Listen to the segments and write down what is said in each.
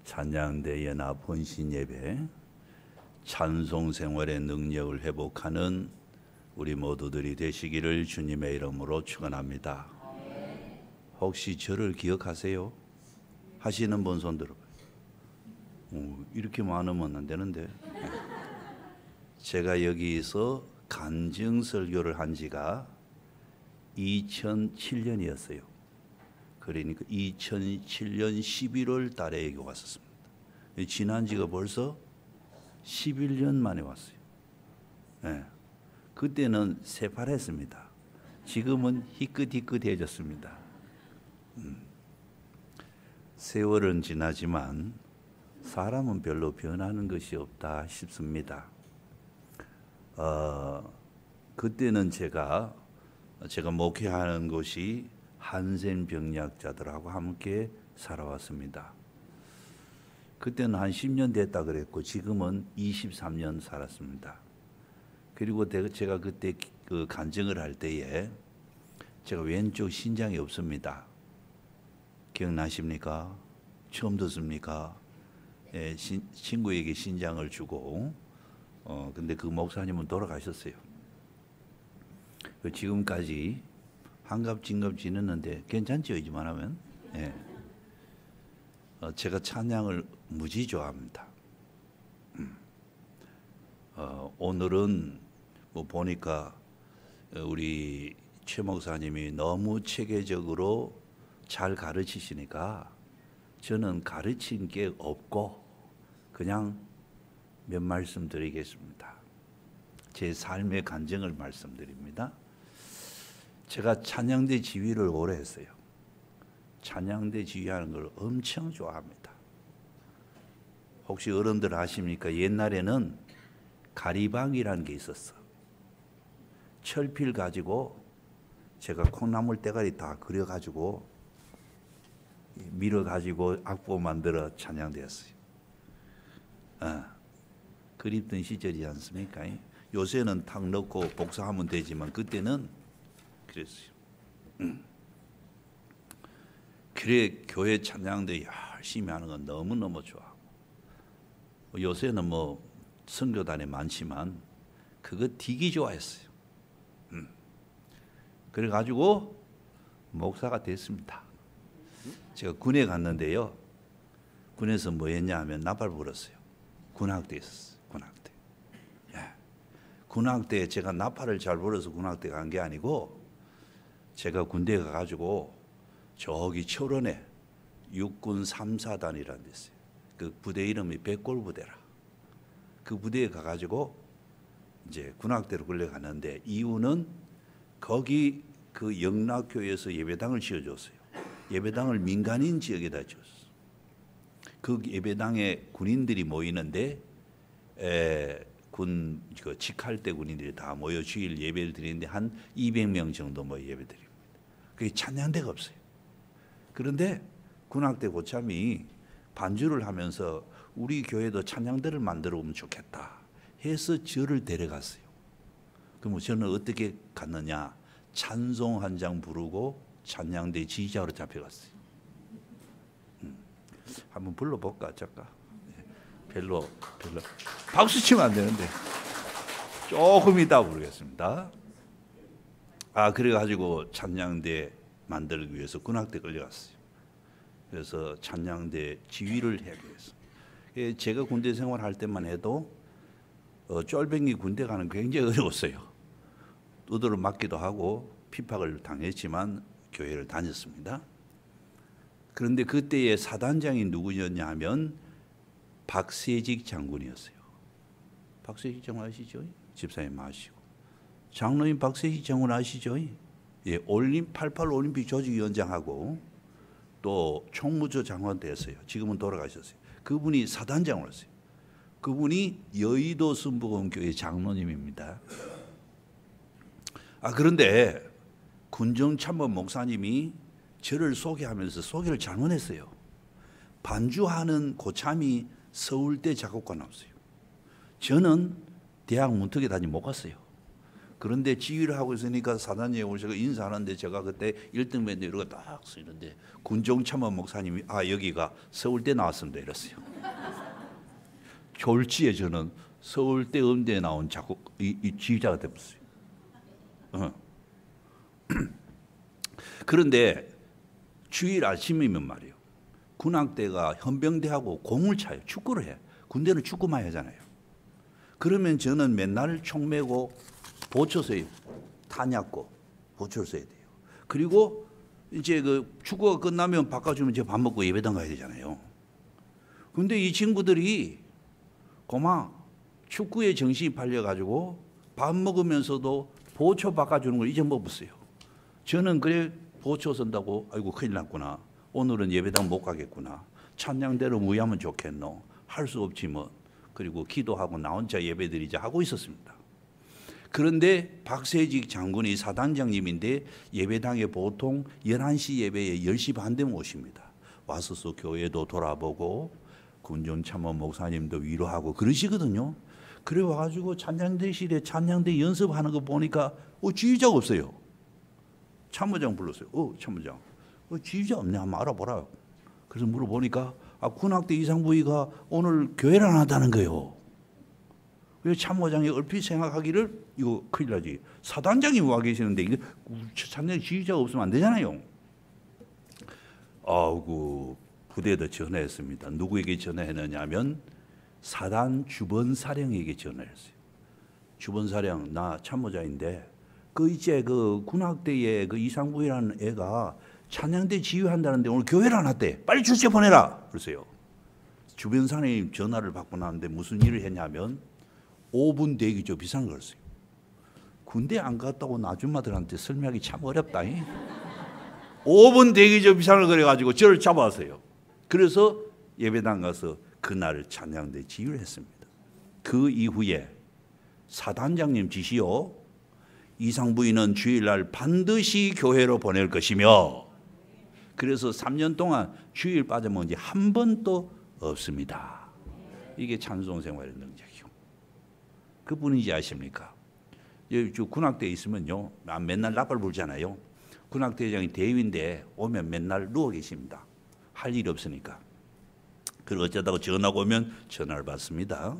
찬양대 연합 헌신 예배, 찬송 생활의 능력을 회복하는 우리 모두들이 되시기를 주님의 이름으로 축원합니다. 혹시 저를 기억하세요? 하시는 분 손 들어봐요. 이렇게 많으면 안 되는데. 제가 여기서 간증 설교를 한 지가 2007년이었어요. 그러니까 2007년 11월 달에 여기 왔었습니다. 지난 지가 벌써 11년 만에 왔어요. 네. 그때는 새파랬습니다. 지금은 희끗희끗해졌습니다. 세월은 지나지만 사람은 별로 변하는 것이 없다 싶습니다. 그때는 제가 목회하는 곳이 한센병약자들하고 함께 살아왔습니다. 그때는 한 10년 됐다 그랬고 지금은 23년 살았습니다. 그리고 제가 그때 그 간증을 할 때에 제가 왼쪽 신장이 없습니다. 기억나십니까? 처음 듣습니까? 예, 친구에게 신장을 주고 근데 그 목사님은 돌아가셨어요. 지금까지 한갑진갑 지냈는데 괜찮죠? 이지만 하면. 예. 제가 찬양을 무지 좋아합니다. 오늘은 뭐 보니까 우리 최 목사님이 너무 체계적으로 잘 가르치시니까 저는 가르친 게 없고 그냥 몇 말씀 드리겠습니다. 제 삶의 간증을 말씀드립니다. 제가 찬양대 지휘를 오래 했어요. 찬양대 지휘하는 걸 엄청 좋아합니다. 혹시 어른들 아십니까? 옛날에는 가리방이라는 게 있었어. 철필 가지고 제가 콩나물 대가리 다 그려가지고 밀어가지고 악보 만들어 찬양되었어요. 그립던 시절이지 않습니까? 요새는 탁 넣고 복사하면 되지만 그때는 그랬어요. 그래 교회 찬양대 열심히 하는 건 너무너무 좋아. 요새는 뭐 선교단에 많지만 그거 되게 좋아했어요. 그래가지고 목사가 됐습니다. 제가 군에 갔는데요. 군에서 뭐 했냐 하면 나팔 불었어요. 군악대에 있었어요. 군악대. 예. 군악대에 제가 나팔을 잘 불어서 군악대 간 게 아니고 제가 군대에 가가지고 저기 철원에 육군 3사단이라는 데 있어요. 그 부대 이름이 백골부대라. 그 부대에 가가지고 이제 군악대로 끌려갔는데 이유는 거기 그 영락교에서 예배당을 지어줬어요. 예배당을 민간인 지역에다 지었어요. 그 예배당에 군인들이 모이는데 그 직할대 군인들이 다 모여 주일 예배를 드리는데 한 200명 정도 모여 예배 드립니다. 그게 찬양대가 없어요. 그런데 군악대 고참이 반주를 하면서 우리 교회도 찬양대를 만들어 보면 좋겠다 해서 저를 데려갔어요. 그럼 저는 어떻게 갔느냐? 찬송 한 장 부르고 찬양대 지휘자로 잡혀갔어요. 한번 불러볼까? 잠깐. 별로 박수 치면 안 되는데 조금 이따 부르겠습니다. 그래가지고 찬양대 만들기 위해서 군악대 끌려갔어요. 그래서 찬양대 지휘를 하기 위해서. 제가 군대 생활할 때만 해도 쫄병이 군대 가는 굉장히 어려웠어요. 두드러 맞기도 하고 핍박을 당했지만 교회를 다녔습니다. 그런데 그때의 사단장이 누구였냐 하면 박세직 장군이었어요. 박세직 장군 아시죠? 집사님 아시고. 장로인 박세직 장군 아시죠? 예, 88 올림픽 조직위원장하고 또 총무처 장관 됐어요. 지금은 돌아가셨어요. 그분이 사단장으로였어요. 그분이 여의도 순복음교회 장로님입니다. 그런데 군정참모 목사님이 저를 소개하면서 소개를 잘못했어요. 반주하는 고참이 서울대 작곡과 나왔어요. 저는 대학 문턱에 다니 못 갔어요. 그런데 지휘를 하고 있으니까 사단장이 오셔서 인사하는데 제가 그때 1등 밴드 이러고 딱 쓰는데 군종참모 목사님이 여기가 서울대 나왔습니다 이랬어요. 졸지에 저는 서울대 음대에 나온 작곡 이 지휘자가 됐어요. 그런데 주일 아침이면 말이에요. 군악대가 헌병대하고 공을 차요. 축구를 해. 군대는 축구만 하잖아요. 그러면 저는 맨날 총 메고 보초 써요. 탄약고 보초를 써야 돼요. 그리고 이제 그 축구가 끝나면 바꿔주면 제가 밥 먹고 예배당 가야 되잖아요. 근데 이 친구들이 고마 축구에 정신이 팔려가지고 밥 먹으면서도 보초 바꿔주는 걸 잊어먹었어요. 저는 그래 보초 쓴다고 아이고 큰일 났구나. 오늘은 예배당 못 가겠구나. 찬양대로 무의하면 좋겠노. 할 수 없지 뭐. 그리고 기도하고 나 혼자 예배드리자 하고 있었습니다. 그런데 박세직 장군이 사단장님인데 예배당에 보통 11시 예배에 10시 반 되면 오십니다. 와서서 교회도 돌아보고 군종참모 목사님도 위로하고 그러시거든요. 그래 와가지고 찬양대실에 찬양대 연습하는 거 보니까 지휘자가 없어요. 참모장 불렀어요. 참모장. 지휘자 없네. 한번 알아보라. 그래서 물어보니까 군악대 이상부위가 오늘 교회를 안 한다는 거예요. 그래서 참모장이 얼핏 생각하기를 이거 큰일 나지. 사단장이 와 계시는데 이게 찬양 지휘자가 없으면 안 되잖아요. 그 부대에다 전화했습니다. 누구에게 전화했느냐면 사단 주번사령에게 전화했어요. 주번사령 나 참모장인데 이제 그 군악대에 그 이상부위라는 애가 찬양대 지휘한다는데 오늘 교회를 안 왔대. 빨리 출세 보내라. 그러세요. 주변사님 전화를 받고 나는데 무슨 일을 했냐면 5분 대기조 비상을 걸었어요. 군대 안 갔다고 아줌마들한테 설명하기 참 어렵다. 5분 대기조 비상을 걸어가지고 저를 잡아왔어요. 그래서 예배당 가서 그날 찬양대 지휘를 했습니다. 그 이후에 사단장님 지시요. 이상부위는 주일날 반드시 교회로 보낼 것이며 그래서 3년 동안 주일 빠져먹은 지 한 번도 없습니다. 이게 찬송 생활의 능력이요. 그분인지 아십니까? 군악대에 있으면요. 맨날 나팔 불잖아요. 군악대장이 대위인데 오면 맨날 누워 계십니다. 할 일이 없으니까. 그리고 어쩌다가 전화가 오면 전화를 받습니다.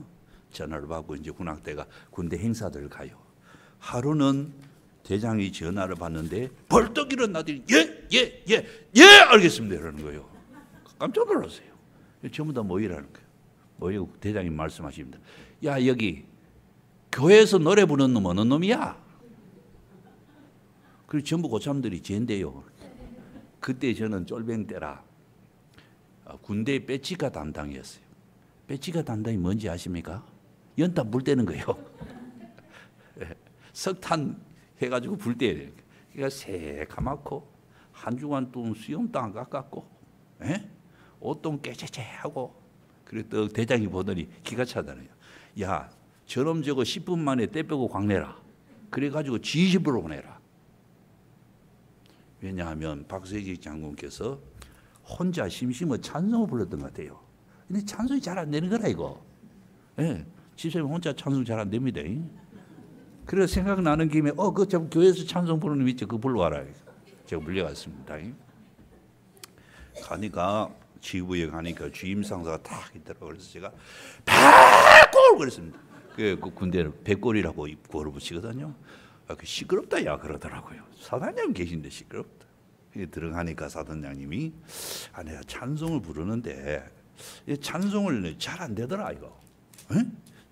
전화를 받고 이제 군악대가 군대 행사들을 가요. 하루는 대장이 전화를 받는데 벌떡 일어나더니 예 알겠습니다 이러는 거예요. 깜짝 놀랐어요. 전부 다 모이라는 거예요. 모이고 대장이 말씀하십니다. 야 여기 교회에서 노래 부르는 놈 어느 놈이야? 그리고 전부 고참들이 쟤인데요. 그때 저는 쫄병 때라 군대 배치가 담당이었어요. 배치가 담당이 뭔지 아십니까? 연탄 불 때는 거예요. 석탄 해가지고 불 때야 돼요. 그러니까 새카맣고 한 주간 또 수염도 안 깎았고 옷도 깨재재하고 그래도 대장이 보더니 기가 차잖아요. 야 저놈 저거 10분 만에 떼 빼고 광내라. 그래가지고 지휘부로 보내라. 왜냐하면 박세직 장군께서 혼자 심심해 찬송을 불렀던 것 같아요. 근데 찬송이 잘 안 되는 거라 이거. 집사님 혼자 찬송 잘 안 됩니다. 그래서 생각나는 김에 그 교회에서 찬송 부르는 놈 있죠. 그거 불러와라. 제가 불려갔습니다. 가니까 지부에 가니까 주임 상사가 딱 있더라고요. 그래서 제가 백골 그랬습니다. 그 군대는 백골이라고 입고를 붙이거든요. 시끄럽다 야 그러더라고요. 사단장님 계신데 시끄럽다. 들어가니까 사단장님이 내가 찬송을 부르는데 찬송을 잘 안 되더라 이거.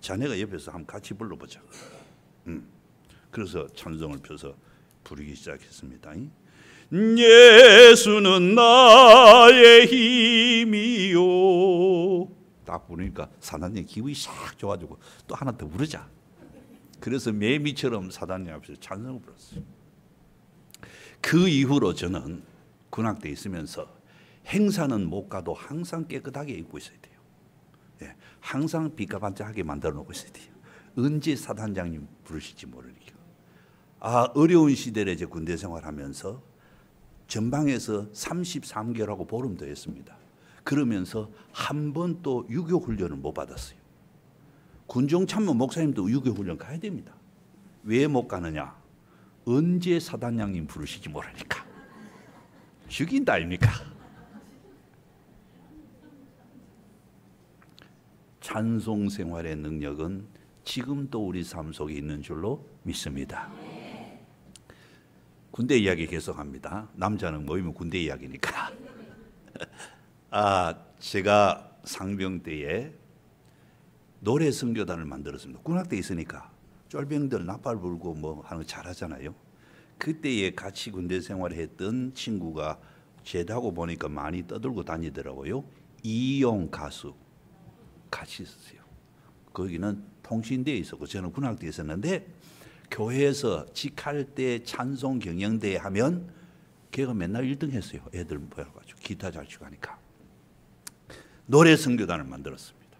자네가 옆에서 한번 같이 불러보자. 그래서 찬송을 펴서 부르기 시작했습니다. 예수는 나의 힘이요. 딱 부르니까 사단장님 기분이 싹 좋아지고 또 하나 더 부르자. 그래서 매미처럼 사단장 앞에서 찬송을 불렀어요. 그 이후로 저는 군악대에 있으면서 행사는 못 가도 항상 깨끗하게 입고 있어야 돼요. 항상 비가반짝하게 만들어 놓고 있어야 돼요. 언제 사단장님 부르실지 모르니까. 어려운 시대에 이제 군대 생활하면서 전방에서 33개월하고 보름 더 했습니다. 그러면서 한 번도 유교 훈련을 못 받았어요. 군종참모 목사님도 유교 훈련 가야 됩니다. 왜 못 가느냐? 언제 사단장님 부르실지 모르니까. 죽인다 아닙니까? 찬송 생활의 능력은 지금도 우리 삶 속에 있는 줄로 믿습니다. 군대 이야기 계속합니다. 남자는 모이면 군대 이야기니까. 제가 상병 때에 노래 선교단을 만들었습니다. 군악대 있으니까 쫄병들 나팔 불고 뭐 하는 거 잘하잖아요. 그때에 같이 군대 생활했던 친구가 제다고 보니까 많이 떠들고 다니더라고요. 이용 가수 같이 있었어요. 거기는 통신대에 있었고 저는 군악대에 있었는데 교회에서 직할 때 찬송 경영대회 하면 걔가 맨날 1등 했어요. 애들 모여가지고 기타 잘 치고 하니까. 노래 선교단을 만들었습니다.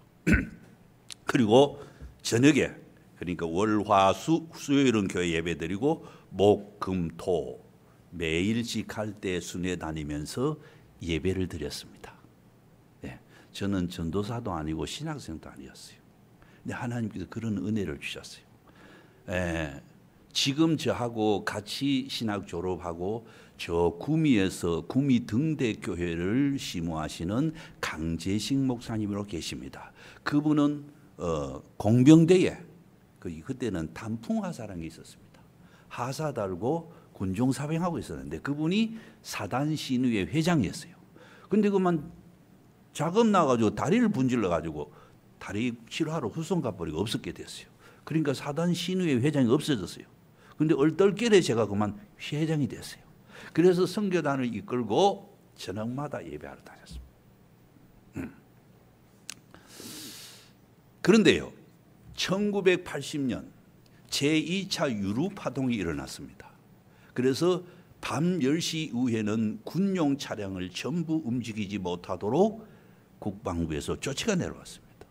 그리고 저녁에 그러니까 월, 화, 수요일은 교회 예배 드리고 목, 금, 토 매일 직할 때 순회 다니면서 예배를 드렸습니다. 네, 저는 전도사도 아니고 신학생도 아니었어요. 근데 하나님께서 그런 은혜를 주셨어요. 지금 저하고 같이 신학 졸업하고 저 구미에서 구미 등대교회를 심호하시는 강재식 목사님으로 계십니다. 그분은 공병대에 그때는 단풍하사라는 게 있었습니다. 하사 달고 군종 사병하고 있었는데 그분이 사단 신의회 회장이었어요. 근데 그만 작업 나가지고 다리를 분질러 가지고 다리 치료하러 후손 가버리고 없었게 됐어요. 그러니까 사단 신의회 회장이 없어졌어요. 근데 얼떨결에 제가 그만 회장이 됐어요. 그래서 선교단을 이끌고 저녁마다 예배하러 다녔습니다. 그런데요, 1980년 제2차 유루파동이 일어났습니다. 그래서 밤 10시 이후에는 군용 차량을 전부 움직이지 못하도록 국방부에서 조치가 내려왔습니다.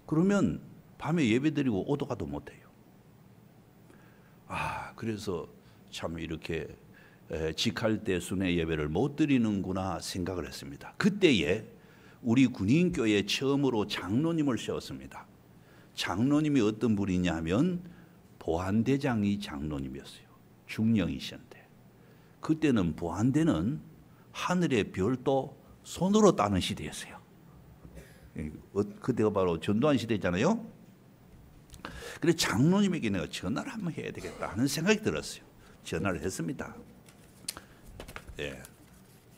그러면 밤에 예배드리고 오도 가도 못해요. 그래서 참 이렇게 직할 때 순회 예배를 못 드리는구나 생각을 했습니다. 그때에 우리 군인교회에 처음으로 장로님을 세웠습니다. 장로님이 어떤 분이냐 하면 보안대장이 장로님이었어요. 중령이셨는데 그때는 보안대는 하늘의 별도 손으로 따는 시대였어요. 그때가 바로 전두환 시대잖아요. 그래서 장로님에게 내가 전화를 한번 해야 되겠다 하는 생각이 들었어요. 전화를 했습니다.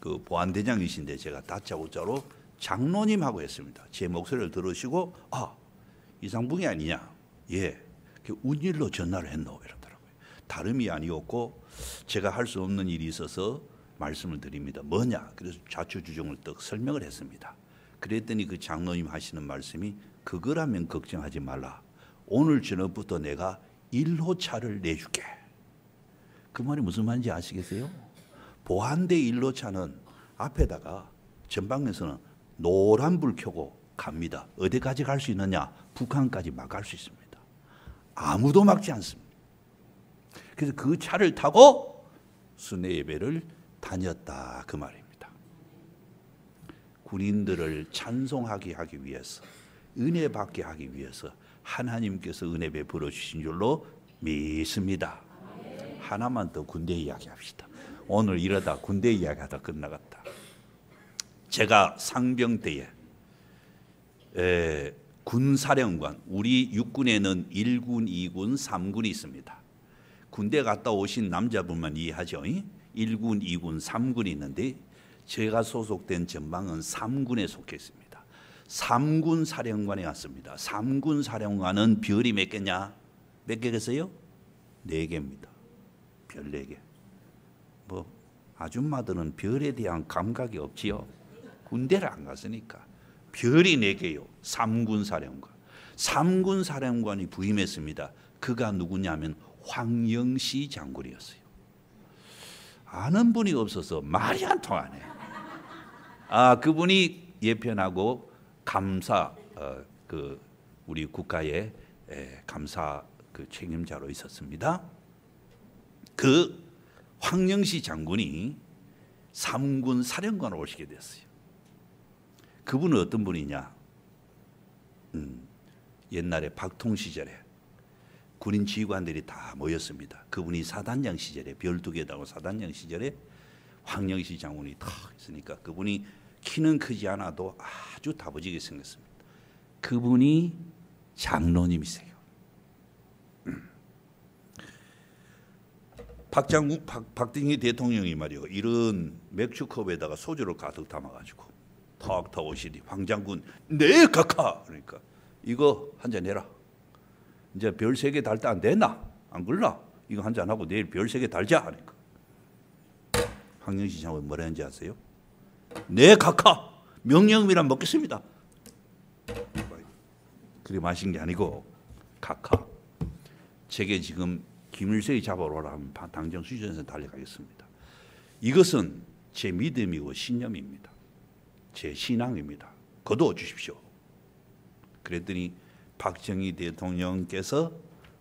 그 보안대장이신데 제가 다짜고짜로 장로님하고 했습니다. 제 목소리를 들으시고 이상붕이 아니냐. 운일로 전화를 했노 이러더라고요. 다름이 아니었고 제가 할 수 없는 일이 있어서 말씀을 드립니다. 뭐냐. 그래서 좌초주종을 딱 설명을 했습니다. 그랬더니 그 장로님 하시는 말씀이 그거라면 걱정하지 말라. 오늘 저녁부터 내가 1호차를 내줄게. 그 말이 무슨 말인지 아시겠어요? 보안대 1호차는 앞에다가 전방에서는 노란불 켜고 갑니다. 어디까지 갈 수 있느냐? 북한까지 막 갈 수 있습니다. 아무도 막지 않습니다. 그래서 그 차를 타고 순회 예배를 다녔다 그 말입니다. 군인들을 찬송하게 하기 위해서 은혜 받게 하기 위해서 하나님께서 은혜 베풀어 주신 줄로 믿습니다. 하나만 더 군대 이야기 합시다. 오늘 이러다 군대 이야기하다 끝나갔다. 제가 상병 때에 군사령관, 우리 육군에는 1군, 2군, 3군이 있습니다. 군대 갔다 오신 남자분만 이해하죠. 1군, 2군, 3군이 있는데 제가 소속된 전방은 3군에 속해 있습니다. 3군 사령관에 왔습니다. 3군 사령관은 별이 몇 개냐? 몇 개겠어요? 4개입니다. 별 4개. 뭐 아줌마들은 별에 대한 감각이 없지요. 군대를 안 갔으니까. 별이 4개요. 3군 사령관. 3군 사령관이 부임했습니다. 그가 누구냐면 황영시 장군이었어요. 아는 분이 없어서 말이 안 통하네. 그분이 예편하고 감사 우리 국가의 감사 책임자로 있었습니다. 그 황영시 장군이 3군 사령관으로 오시게 됐어요. 그분은 어떤 분이냐? 옛날에 박통 시절에 군인 지휘관들이 다 모였습니다. 그분이 사단장 시절에 별 2개 달고 사단장 시절에 황영시 장군이 탁 있으니까 그분이 키는 크지 않아도 아주 다부지게 생겼습니다. 그분이 장로님이세요. 박정희 대통령이 말이요, 이런 맥주컵에다가 소주를 가득 담아가지고 탁 오시니 황 장군, 네 각하, 그러니까 이거 한잔 해라. 이제 별 3개 달 때 안 됐나? 안 그러나? 이거 한잔 하고 내일 별 3개 달자 하니까 황영시 장군 뭐라 했는지 아세요? 네 각하, 명령이란 먹겠습니다. 그게 마신 게 아니고 각하, 제게 지금 김일성이 잡아오라 하면 당장 수전에서 달려가겠습니다. 이것은 제 믿음이고 신념입니다. 제 신앙입니다. 거두어 주십시오. 그랬더니 박정희 대통령께서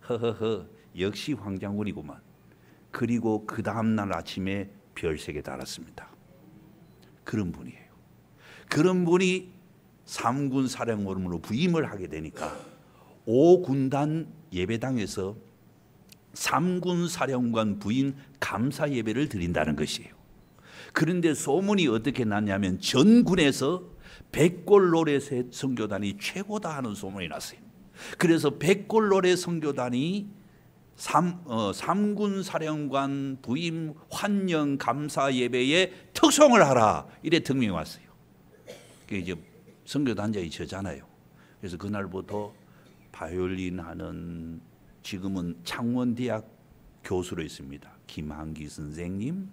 허허허 역시 황 장군이구만. 그리고 그 다음날 아침에 별 3개 달았습니다. 그런 분이에요. 그런 분이 3군 사령관으로 부임을 하게 되니까 5군단 예배당에서 3군 사령관 부인 감사 예배를 드린다는 것이에요. 그런데 소문이 어떻게 났냐면 전군에서 백골노래 선교단이 최고다 하는 소문이 났어요. 그래서 백골노래 선교단이 3군 사령관 부임 환영 감사 예배에 특송을 하라 이래 등명이 왔어요. 그게 이제 선교단장이 저잖아요. 그래서 그날부터 바이올린 하는 지금은 창원대학 교수로 있습니다. 김한기 선생님,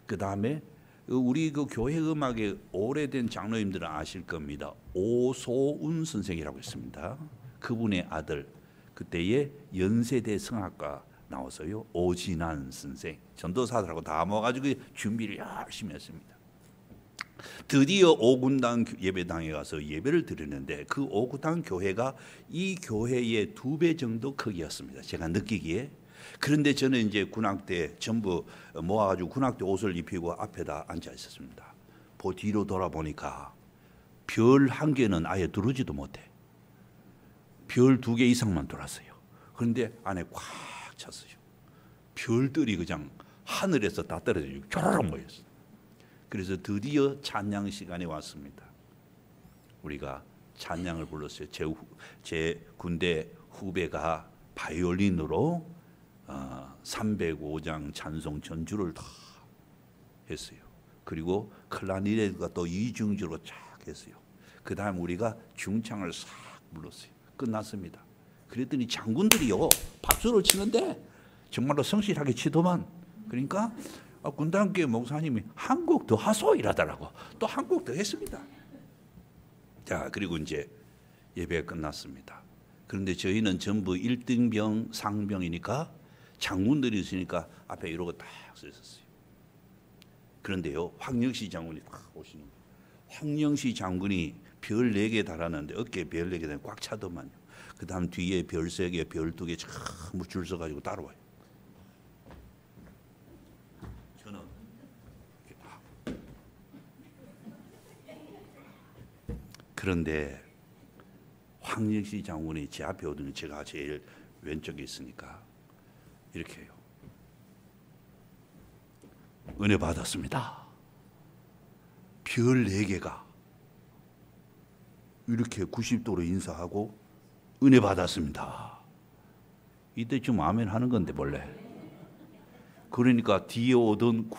그 다음에 우리 그 교회 음악의 오래된 장로님들은 아실 겁니다. 오소운 선생이라고 있습니다. 그분의 아들, 그때의 연세대 성악가 나와서요. 오진환 선생, 전도사들하고 다 모아가지고 준비를 열심히 했습니다. 드디어 5군단 예배당에 가서 예배를 드리는데 그 5군단 교회가 이 교회의 2배 정도 크기였습니다. 제가 느끼기에. 그런데 저는 이제 군악대 전부 모아가지고 군악대 옷을 입히고 앞에다 앉아 있었습니다. 뒤로 돌아보니까 별 1개는 아예 들어오지도 못해. 별 2개 이상만 돌았어요. 그런데 안에 꽉 찼어요. 별들이 그냥 하늘에서 다 떨어지고 뾰로록 모였어요. 그래서 드디어 찬양 시간이 왔습니다. 우리가 찬양을 불렀어요. 제 군대 후배가 바이올린으로 305장 찬송 전주를 다 했어요. 그리고 클라리넷가 또 이중주로 쫙 했어요. 그 다음 우리가 중창을 싹 불렀어요. 끝났습니다. 그랬더니 장군들이요 박수를 치는데 정말로 성실하게 치더만. 그러니까 군단계 목사님이 한 곡 더 하소 이러더라고. 또 한 곡 더 했습니다. 자, 그리고 이제 예배가 끝났습니다. 그런데 저희는 전부 1등병 상병이니까 장군들이 있으니까 앞에 이러고 딱 서 있었어요. 그런데요, 황영시 장군이 딱 오시는 거예요. 황영시 장군이 별 4개 달았는데 어깨에 별 4개 꽉 차더만요. 그 다음 뒤에 별 3개, 별 2개 전부 줄 서가지고 따라와요. 저는 이렇게 딱. 그런데 황영시 장군이 제 앞에 오더니 제가 제일 왼쪽에 있으니까 이렇게 해요. 은혜 받았습니다. 별 4개가 이렇게 90도로 인사하고 은혜 받았습니다. 이때 좀 아멘 하는 건데 원래. 그러니까 뒤에 오던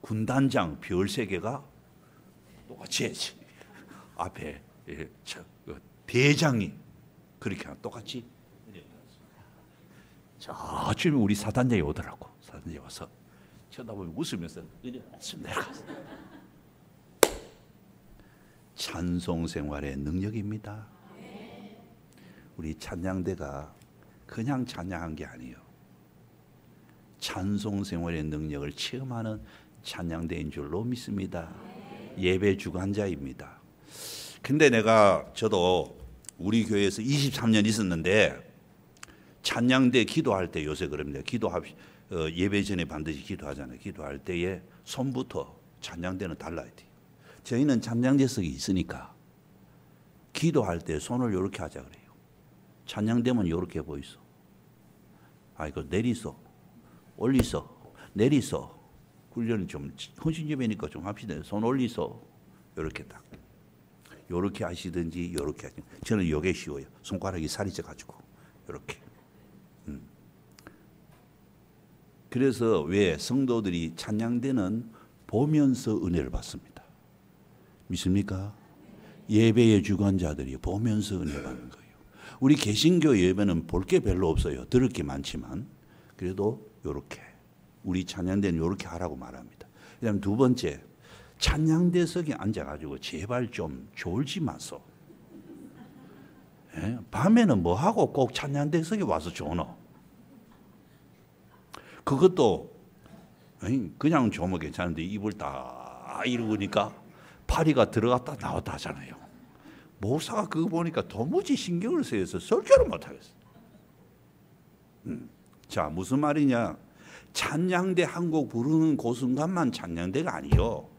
군단장 별 3개가 똑같이 앞에 대장이 그렇게 똑같이 저쯤에 우리 사단장이 오더라고. 사단장이 와서 쳐다보면 웃으면서 내려갔어. 찬송 생활의 능력입니다. 우리 찬양대가 그냥 찬양한 게 아니에요. 찬송 생활의 능력을 체험하는 찬양대인 줄로 믿습니다. 예배 주관자입니다. 근데 저도 우리 교회에서 23년 있었는데 찬양대 기도할 때 요새 그럽니다. 예배 전에 반드시 기도하잖아요. 기도할 때에 손부터 찬양대는 달라야 돼요. 저희는 찬양대석이 있으니까 기도할 때 손을 이렇게 하자 그래요. 찬양대면 이렇게 보이소. 이거 내리소, 올리소, 내리소. 훈련은 좀 헌신 예배니까 좀 합시다. 손 올리소. 이렇게 딱. 요렇게 하시든지 요렇게 하시든지. 저는 요게 쉬워요. 손가락이 살이 쪄가지고 요렇게. 그래서 왜 성도들이 찬양대는 보면서 은혜를 받습니다. 믿습니까? 예배의 주관자들이 보면서 은혜 받는 거예요. 우리 개신교 예배는 볼 게 별로 없어요. 들을 게 많지만 그래도 요렇게 우리 찬양대는 요렇게 하라고 말합니다. 그다음 두 번째, 찬양대석에 앉아가지고 제발 좀 졸지 마소. 예? 밤에는 뭐 하고 꼭 찬양대석에 와서 조노. 그것도 그냥 조면 괜찮은데 입을 딱 이러니까 파리가 들어갔다 나왔다 하잖아요. 목사가 그거 보니까 도무지 신경을 쓰여서 설교를 못하겠어. 자, 무슨 말이냐. 찬양대 한 곡 부르는 그 순간만 찬양대가 아니요.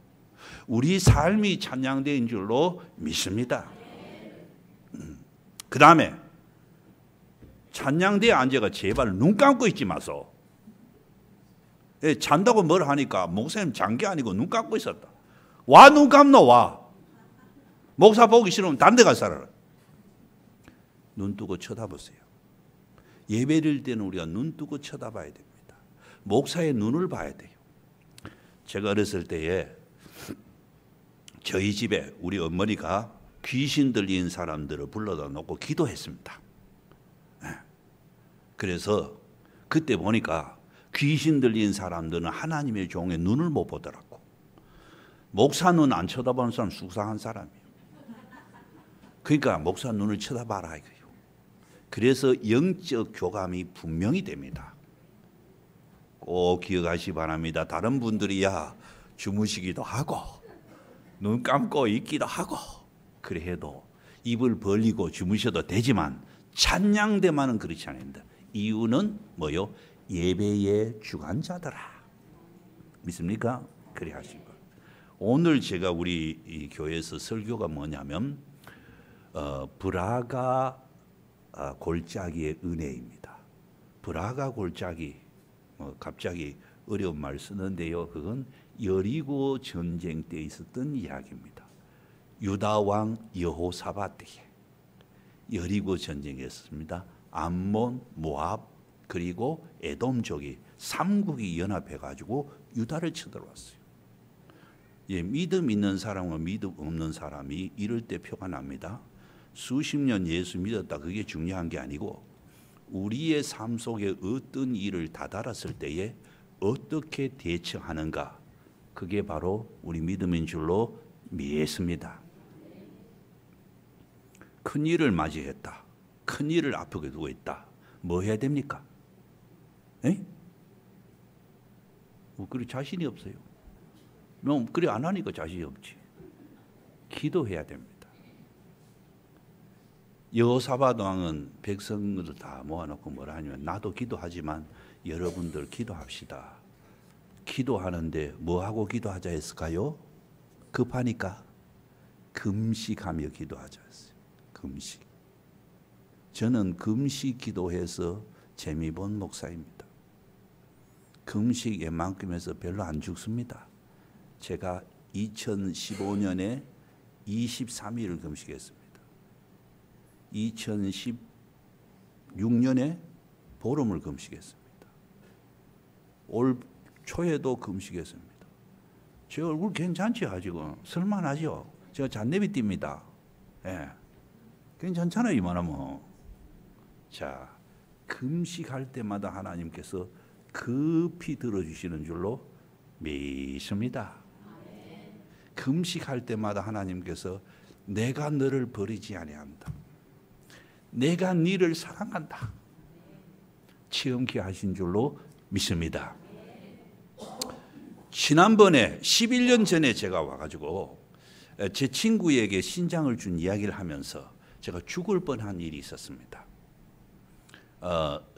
우리 삶이 찬양대인 줄로 믿습니다. 그 다음에 찬양대에 앉아가 제발 눈 감고 있지 마소. 예, 잔다고 뭘 하니까 목사님 잔 게 아니고 눈 감고 있었다. 와, 눈 감노 와. 목사 보기 싫으면 다른 데 가서 살아라. 눈 뜨고 쳐다보세요. 예배 드릴 때는 우리가 눈 뜨고 쳐다봐야 됩니다. 목사의 눈을 봐야 돼요. 제가 어렸을 때에 저희 집에 우리 어머니가 귀신 들린 사람들을 불러다 놓고 기도했습니다. 그래서 그때 보니까 귀신 들린 사람들은 하나님의 종의 눈을 못 보더라고. 목사 눈 안 쳐다보는 사람 수상한 사람이에요. 그러니까 목사 눈을 쳐다봐라 이거예요. 그래서 영적 교감이 분명히 됩니다. 꼭 기억하시기 바랍니다. 다른 분들이야 주무시기도 하고 눈 감고 있기도 하고 그래 해도 입을 벌리고 주무셔도 되지만 찬양대만은 그렇지 않습니다. 이유는 뭐요? 예배의 주관자더라. 믿습니까? 그래 하신 거. 오늘 제가 우리 이 교회에서 설교가 뭐냐면 브라가 골짜기의 은혜입니다. 브라가 골짜기 갑자기 어려운 말 쓰는데요. 그건 여리고 전쟁 때 있었던 이야기입니다. 유다 왕 여호사밧 때에 여리고 전쟁이 있었습니다. 암몬, 모압 그리고 에돔족이 3국이 연합해 가지고 유다를 쳐들어왔어요. 예, 믿음 있는 사람과 믿음 없는 사람이 이럴 때 표가 납니다. 수십 년 예수 믿었다 그게 중요한 게 아니고 우리의 삶 속에 어떤 일을 다다랐을 때에 어떻게 대처하는가 그게 바로 우리 믿음인 줄로 믿습니다. 큰 일을 맞이했다. 큰 일을 앞에 두고 있다. 뭐 해야 됩니까? 에? 뭐 그리 자신이 없어요. 뭐 그래 안 하니까 자신이 없지. 기도해야 됩니다. 여호사밧 왕은 백성들을 다 모아놓고 뭐라 하냐면 나도 기도하지만 여러분들 기도합시다. 기도하는데 뭐하고 기도하자 했을까요? 급하니까 금식하며 기도하자 했어요. 금식. 저는 금식 기도해서 재미 본 목사입니다. 금식 웬만큼에서 별로 안 죽습니다. 제가 2015년에 23일을 금식했습니다. 2016년에 보름을 금식했습니다. 올 초에도 금식했습니다. 제 얼굴 괜찮죠 아직은? 쓸만하죠? 제가 잔내비 띱니다. 예. 괜찮잖아요 이만하면. 자, 금식할 때마다 하나님께서 급히 들어주시는 줄로 믿습니다. 금식할 때마다 하나님께서 내가 너를 버리지 아니한다. 내가 너를 사랑한다. 체험케 하신 줄로 믿습니다. 지난번에 11년 전에 제가 와가지고 제 친구에게 신장을 준 이야기를 하면서 제가 죽을 뻔한 일이 있었습니다.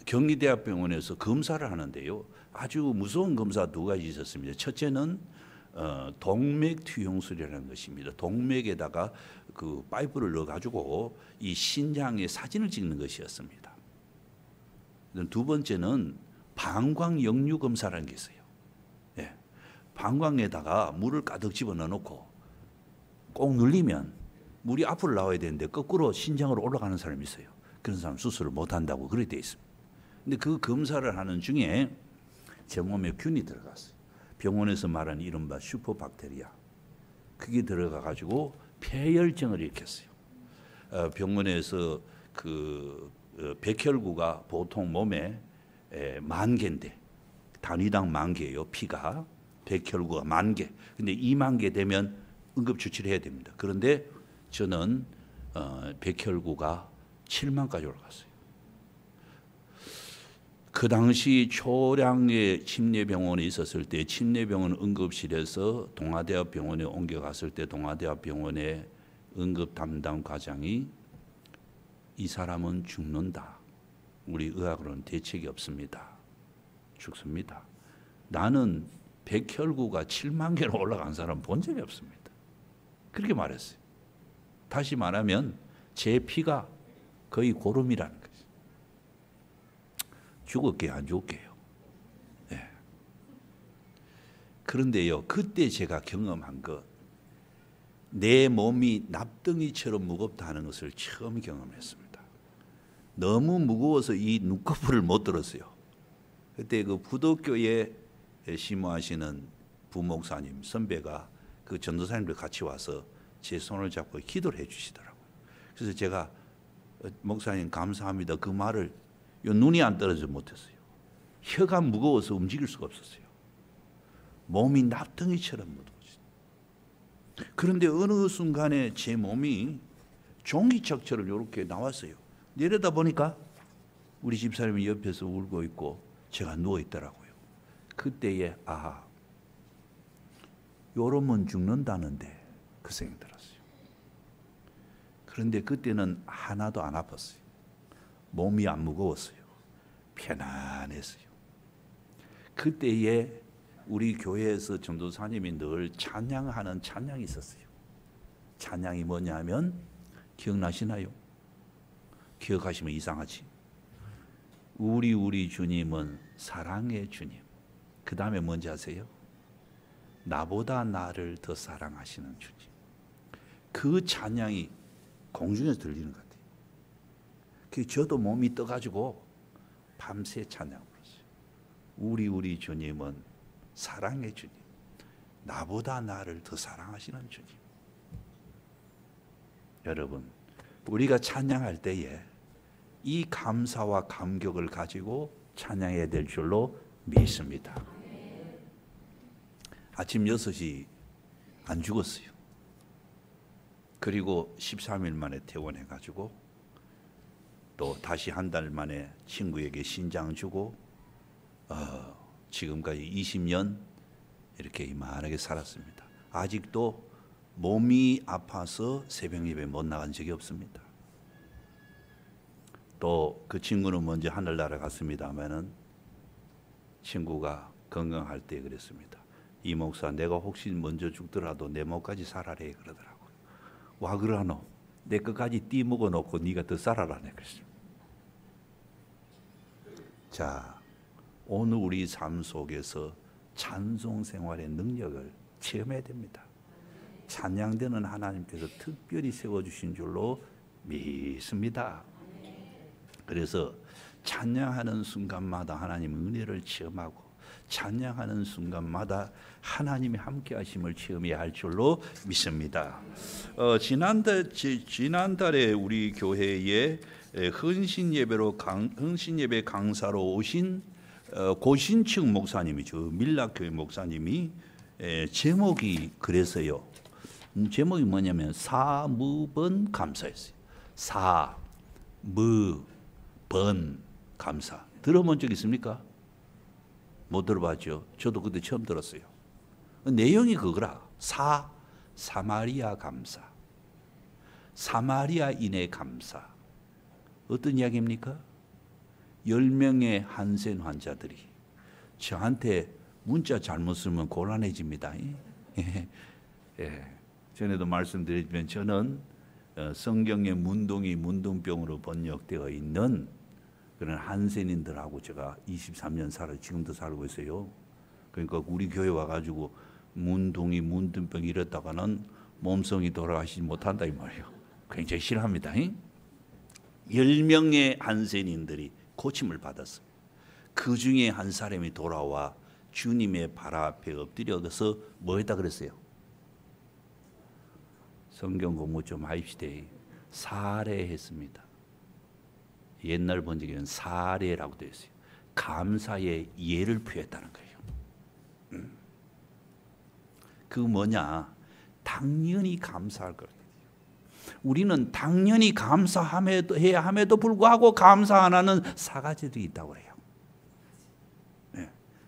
경리대학병원에서 검사를 하는데요. 아주 무서운 검사 두 가지 있었습니다. 첫째는 동맥 투영술이라는 것입니다. 동맥에다가 그 파이프를 넣어가지고 이 신장의 사진을 찍는 것이었습니다. 두 번째는 방광 역류 검사라는 게 있어요. 예. 방광에다가 물을 가득 집어넣어 놓고 꼭 눌리면 물이 앞으로 나와야 되는데 거꾸로 신장으로 올라가는 사람이 있어요. 그런 사람 수술을 못 한다고 그렇게 돼 있습니다. 근데 그 검사를 하는 중에 제 몸에 균이 들어갔어요. 병원에서 말하는 이른바 슈퍼박테리아. 그게 들어가 가지고 폐혈증을 일으켰어요. 병원에서 백혈구가 보통 몸에 10,000개인데 단위당 10,000개예요. 피가 백혈구가 10,000개. 근데 20,000개 되면 응급 조치를 해야 됩니다. 그런데 저는 백혈구가 70,000까지 올라갔어요. 그 당시 초량의 침례병원에 있었을 때 침례병원 응급실에서 동아대학병원에 옮겨갔을 때 동아대학병원의 응급 담당 과장이 이 사람은 죽는다. 우리 의학으로는 대책이 없습니다. 죽습니다. 나는 백혈구가 70,000개로 올라간 사람 본 적이 없습니다. 그렇게 말했어요. 다시 말하면 제 피가 거의 고름이라는 거죠. 죽을게요, 안 죽을게요. 네. 그런데요, 그때 제가 경험한 것, 내 몸이 납덩이처럼 무겁다 하는 것을 처음 경험했습니다. 너무 무거워서 이 눈꺼풀을 못 들었어요. 그때 그 부덕교에 심호하시는 부목사님 선배가 그 전도사님들 같이 와서 제 손을 잡고 기도를 해주시더라고요. 그래서 제가 목사님 감사합니다. 그 말을 눈이 안 떨어져 못했어요. 혀가 무거워서 움직일 수가 없었어요. 몸이 납덩이처럼 무거워졌어요. 그런데 어느 순간에 제 몸이 종이책처럼 이렇게 나왔어요. 내려다 보니까 우리 집사람이 옆에서 울고 있고 제가 누워 있더라고요. 그때에 요러면 죽는다는데 그 생각이 들었어요. 그런데 그때는 하나도 안 아팠어요. 몸이 안 무거웠어요. 편안했어요. 그때에 우리 교회에서 전도사님이 늘 찬양하는 찬양이 있었어요. 찬양이 뭐냐면 기억나시나요? 기억하시면 이상하지. 우리 주님은 사랑의 주님. 그 다음에 뭔지 아세요? 나보다 나를 더 사랑하시는 주님. 그 찬양이 공중에서 들리는 것 같아요. 저도 몸이 떠가지고 밤새 찬양 불렀어요. 우리 주님은 사랑의 주님. 나보다 나를 더 사랑하시는 주님. 여러분, 우리가 찬양할 때에 이 감사와 감격을 가지고 찬양해야 될 줄로 믿습니다. 아침 6시 안 죽었어요. 그리고 13일 만에 퇴원해가지고 또 다시 한 달 만에 친구에게 신장 주고 지금까지 20년 이렇게 이만하게 살았습니다. 아직도 몸이 아파서 새벽 예배 못 나간 적이 없습니다. 또 그 친구는 먼저 하늘 날아갔습니다마는 친구가 건강할 때 그랬습니다. 이 목사, 내가 혹시 먼저 죽더라도 내 목까지 살아래 그러더라고요. 와 그러노? 내 끝까지 띠 먹어 놓고 네가 더 살아라네 그랬습니다. 자, 오늘 우리 삶 속에서 찬송 생활의 능력을 체험해야 됩니다. 찬양되는 하나님께서 특별히 세워주신 줄로 믿습니다. 그래서 찬양하는 순간마다 하나님 은혜를 체험하고 찬양하는 순간마다 하나님이 함께 하심을 체험해야 할 줄로 믿습니다. 지난달에 우리 교회에 헌신 예배 강사로 오신 고신측 목사님이죠. 밀락교회 목사님이 제목이 그래서요. 제목이 뭐냐면 사무번 감사였어요. 사무번 감사. 들어본 적 있습니까? 못 들어봤죠. 저도 그때 처음 들었어요. 내용이 그거라. 사마리아 감사. 사마리아인의 감사. 어떤 이야기입니까? 10명의 한센 환자들이 저한테 문자 잘못 쓰면 곤란해집니다. 예. 전에도 말씀드렸지만 저는 성경의 문둥이 문둥병으로 번역되어 있는 그런 한센인들하고 제가 23년 지금도 살고 있어요. 그러니까 우리 교회 와가지고 문둥이, 문둥병 이랬다가는 몸성이 돌아가시지 못한다 이 말이에요. 굉장히 싫어합니다. 10명의 한센인들이 고침을 받았습니다. 그 중에 한 사람이 돌아와 주님의 발 앞에 엎드려서 뭐 했다 그랬어요? 성경 공부 좀 하십시다. 사례했습니다. 옛날 번역에는 사례라고 되어 있어요. 감사의 예를 표했다는 거예요. 그 뭐냐? 당연히 감사할 거예요. 우리는 당연히 감사해야 함에도 불구하고 감사 안 하는 사가지들이 있다고 해요.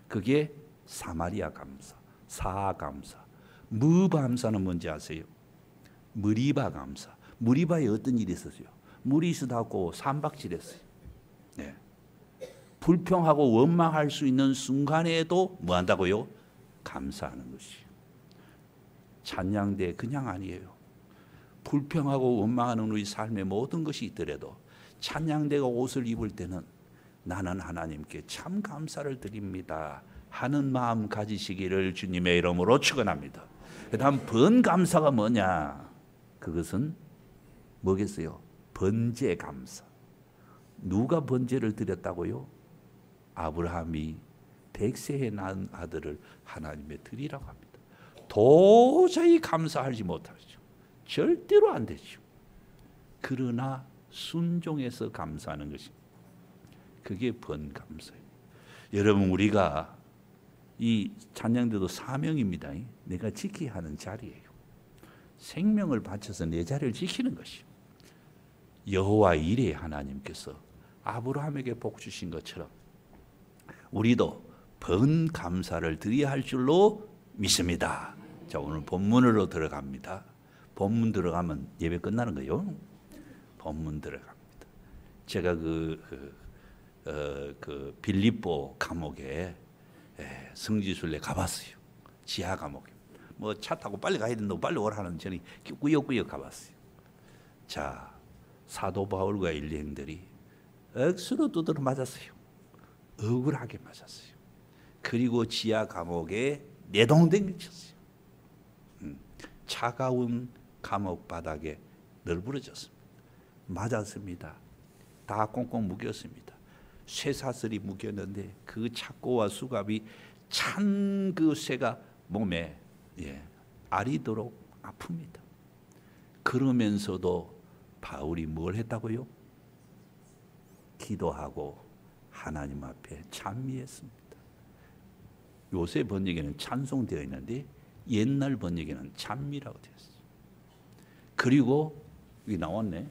그게 사마리아 감사, 사감사. 무감사는 뭔지 아세요? 무리바 감사. 무리바에 어떤 일이 있었어요? 물이 있어갖고 삼박질했어요. 네. 불평하고 원망할 수 있는 순간에도 뭐 한다고요? 감사하는 것이요. 찬양대 그냥 아니에요. 불평하고 원망하는 우리 삶의 모든 것이 있더라도 찬양대가 옷을 입을 때는 나는 하나님께 참 감사를 드립니다 하는 마음 가지시기를 주님의 이름으로 축원합니다. 그 다음 번감사가 뭐냐? 그것은 뭐겠어요? 번제 감사. 누가 번제를 드렸다고요? 아브라함이 100세에 낳은 아들을 하나님의 드리라고 합니다. 도저히 감사하지 못하죠. 절대로 안 되죠. 그러나 순종해서 감사하는 것입니다. 그게 번감사예요. 여러분 우리가 이 찬양대도 사명입니다. 내가 지켜야 하는 자리예요. 생명을 바쳐서 내 자리를 지키는 것이요. 여호와 이레 하나님께서 아브라함에게 복 주신 것처럼 우리도 번감사를 드려야 할 줄로 믿습니다. 자, 오늘 본문으로 들어갑니다. 본문 들어가면 예배 끝나는 거예요. 본문 들어갑니다. 제가 그 빌립보 감옥에 성지순례 가봤어요. 지하 감옥에. 뭐 차 타고 빨리 가야 된다고 빨리 오라는 저는 꾸역꾸역 가봤어요. 자, 사도 바울과 일행들이 억수로 두드려 맞았어요. 억울하게 맞았어요. 그리고 지하 감옥에 내동댕겼어요. 차가운 감옥 바닥에 널브러졌습니다. 맞았습니다. 다 꽁꽁 묶였습니다. 쇠사슬이 묶였는데 그 착고와 수갑이 찬 그 쇠가 몸에 아리도록 아픕니다. 그러면서도 바울이 뭘 했다고요? 기도하고 하나님 앞에 찬미했습니다. 요새 번역에는 찬송되어 있는데 옛날 번역에는 찬미라고 되어 있어요. 그리고 여기 나왔네.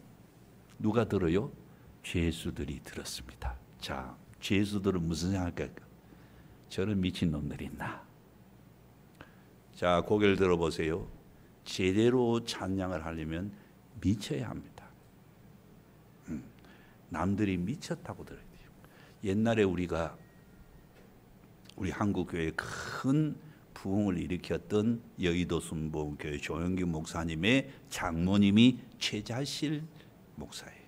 누가 들어요? 죄수들이 들었습니다. 자, 죄수들은 무슨 생각할까요? 저는 미친놈들이 있나? 자, 고개를 들어보세요. 제대로 찬양을 하려면 미쳐야 합니다. 남들이 미쳤다고 들어야 돼요. 옛날에 우리 한국 교회에 큰 부흥을 일으켰던 여의도 순복음교회 조영기 목사님의 장모님이 최자실 목사예요.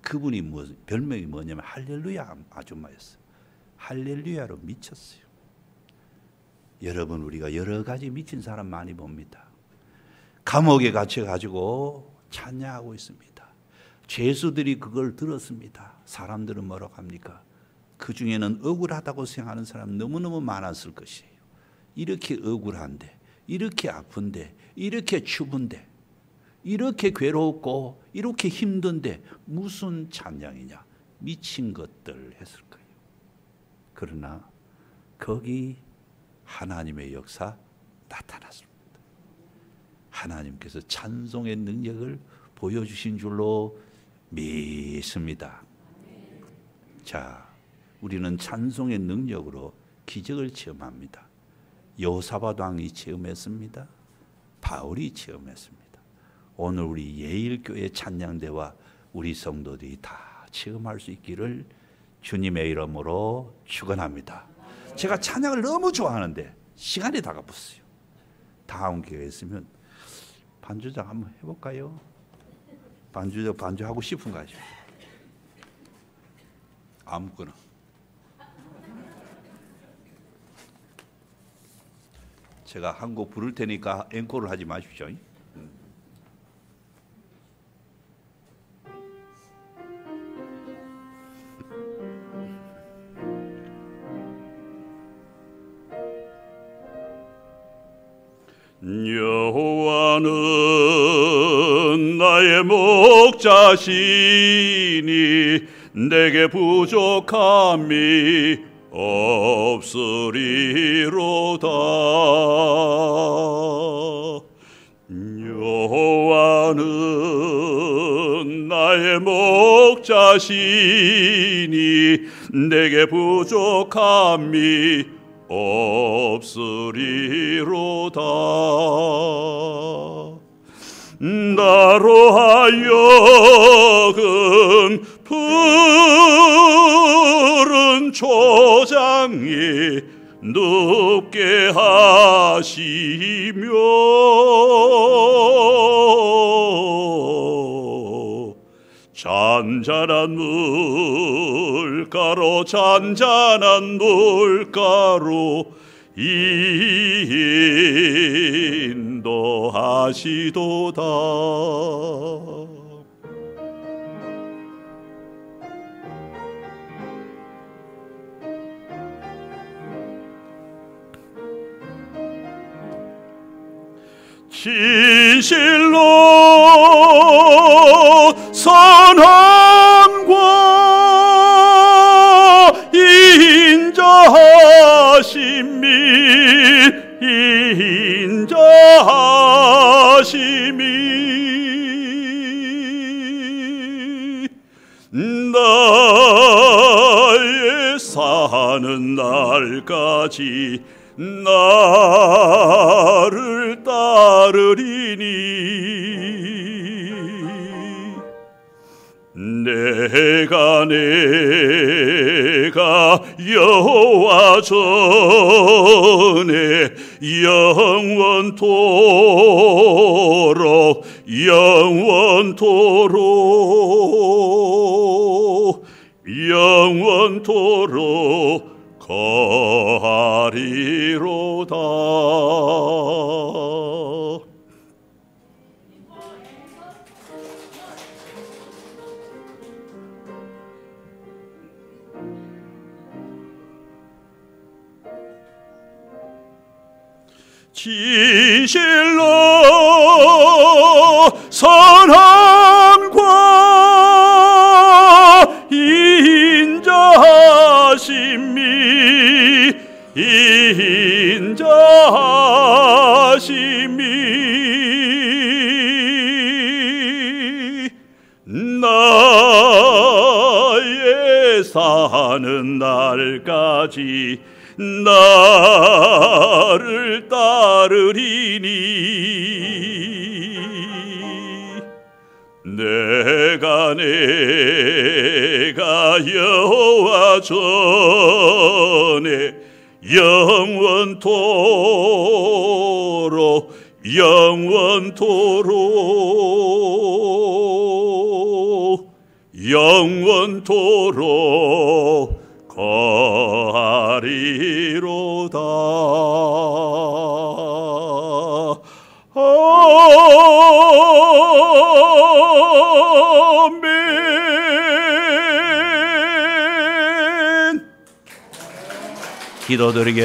그분이 별명이 뭐냐면 할렐루야 아줌마였어요. 할렐루야로 미쳤어요. 여러분 우리가 여러 가지 미친 사람 많이 봅니다. 감옥에 갇혀가지고 찬양하고 있습니다. 죄수들이 그걸 들었습니다. 사람들은 뭐라고 합니까? 그 중에는 억울하다고 생각하는 사람 너무너무 많았을 것이에요. 이렇게 억울한데, 이렇게 아픈데, 이렇게 추운데, 이렇게 괴롭고, 이렇게 힘든데 무슨 찬양이냐? 미친 것들 했을 거예요. 그러나 거기 하나님의 역사 나타났습니다. 하나님께서 찬송의 능력을 보여주신 줄로 믿습니다. 자, 우리는 찬송의 능력으로 기적을 체험합니다. 여호사밧 왕이 체험했습니다. 바울이 체험했습니다. 오늘 우리 예일교회 찬양대와 우리 성도들이 다 체험할 수 있기를 주님의 이름으로 축원합니다. 제가 찬양을 너무 좋아하는데 시간이 다가왔어요. 다음 기회에 있으면 반주작 한번 해볼까요? 반주하고 싶은가요? 아무거나. 제가 한 곡 부를 테니까 앵콜을 하지 마십시오. 여호와는 나의 목자시니 내게 부족함이 없으리로다. 여호와는 나의 목자시니 내게 부족함이 없으리로다. 나로 하여금 푸른 초장에 눕게 하시며 잔잔한 물가로 인도하시도다. 진실로 선함과 인자하심이 나의 사는 날까지 나를 따르리니 내가 여호와 전에 영원토록 거하리로다. 진실로 선함과 인자하심이 나의 사는 날까지 나를 따르리니 내가 여호와 전에 영원토록 거하리로다. 아멘. 기도드리겠습니다.